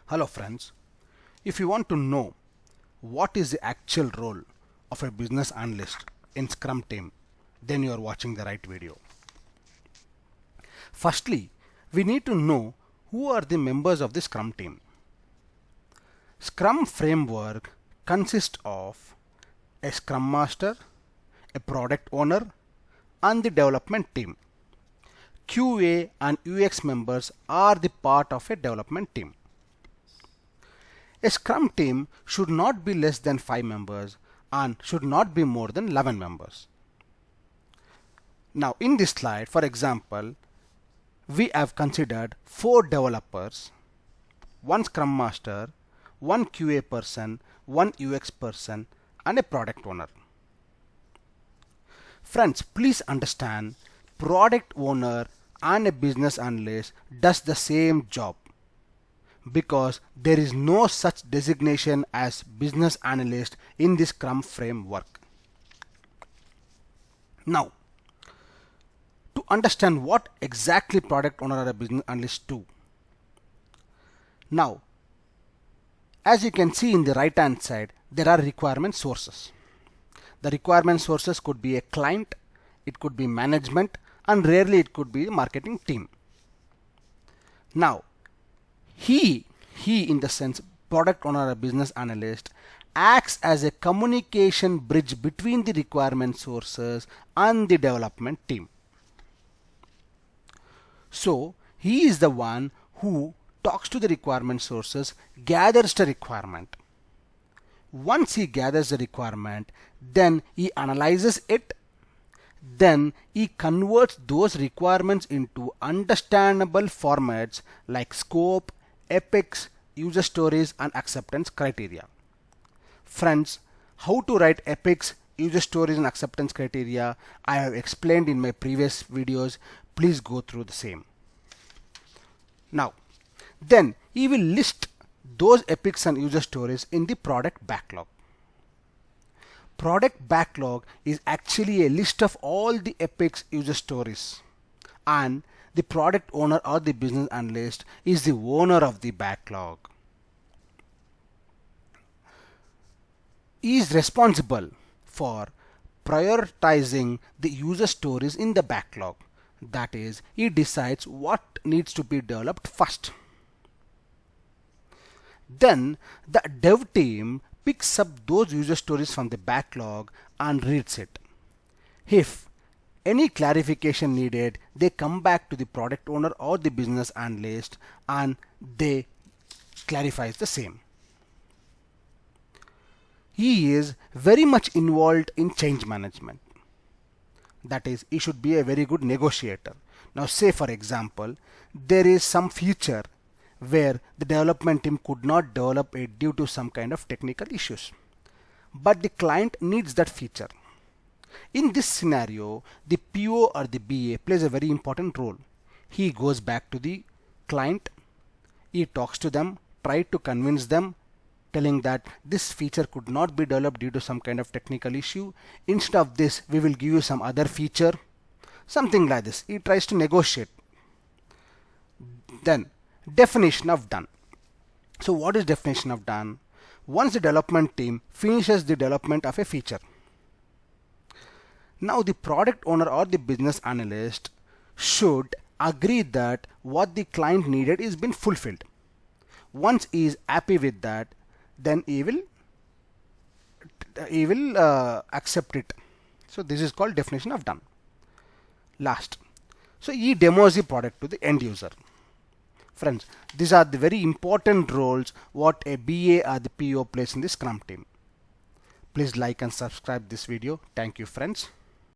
Hello friends, if you want to know what is the actual role of a business analyst in Scrum Team, then you are watching the right video. Firstly, we need to know who are the members of the Scrum Team. Scrum framework consists of a Scrum Master, a Product Owner, and the development team. QA and UX members are the part of a development team. A Scrum team should not be less than 5 members and should not be more than 11 members. Now in this slide, for example, we have considered 4 developers, 1 Scrum Master, 1 QA person, 1 UX person, and a product owner. Friends, please understand, product owner and a business analyst does the same job, because there is no such designation as business analyst in the Scrum framework. Now, to understand what exactly product owner or a business analyst do. Now, as you can see in the right hand side, there are requirement sources. The requirement sources could be a client, it could be management, and rarely it could be a marketing team. Now, he in the sense product owner or business analyst acts as a communication bridge between the requirement sources and the development team. So he is the one who talks to the requirement sources, gathers the requirement. Once he gathers the requirement, then he analyzes it. Then he converts those requirements into understandable formats like scope, epics, user stories, and acceptance criteria. Friends, how to write epics, user stories, and acceptance criteria I have explained in my previous videos. Please go through the same. Now, then he will list those epics and user stories in the product backlog. Product backlog is actually a list of all the epics user stories, and the product owner or the business analyst is the owner of the backlog. He is responsible for prioritizing the user stories in the backlog. That is, he decides what needs to be developed first. Then the dev team picks up those user stories from the backlog and reads it. If any clarification needed, they come back to the product owner or the business analyst and they clarify the same. He is very much involved in change management. That is, he should be a very good negotiator. Now say for example, there is some feature where the development team could not develop it due to some kind of technical issues, but the client needs that feature. In this scenario, the PO or the BA plays a very important role. He goes back to the client, he talks to them, tries to convince them, telling that this feature could not be developed due to some kind of technical issue. Instead of this, we will give you some other feature, something like this. He tries to negotiate. Then definition of done. So what is definition of done? Once the development team finishes the development of a feature, now the product owner or the business analyst should agree that what the client needed is been fulfilled. Once he is happy with that, then he will accept it. So this is called definition of done. Last, so he demos the product to the end user. Friends, these are the very important roles what a BA or the PO plays in the Scrum team. Please like and subscribe this video. Thank you friends.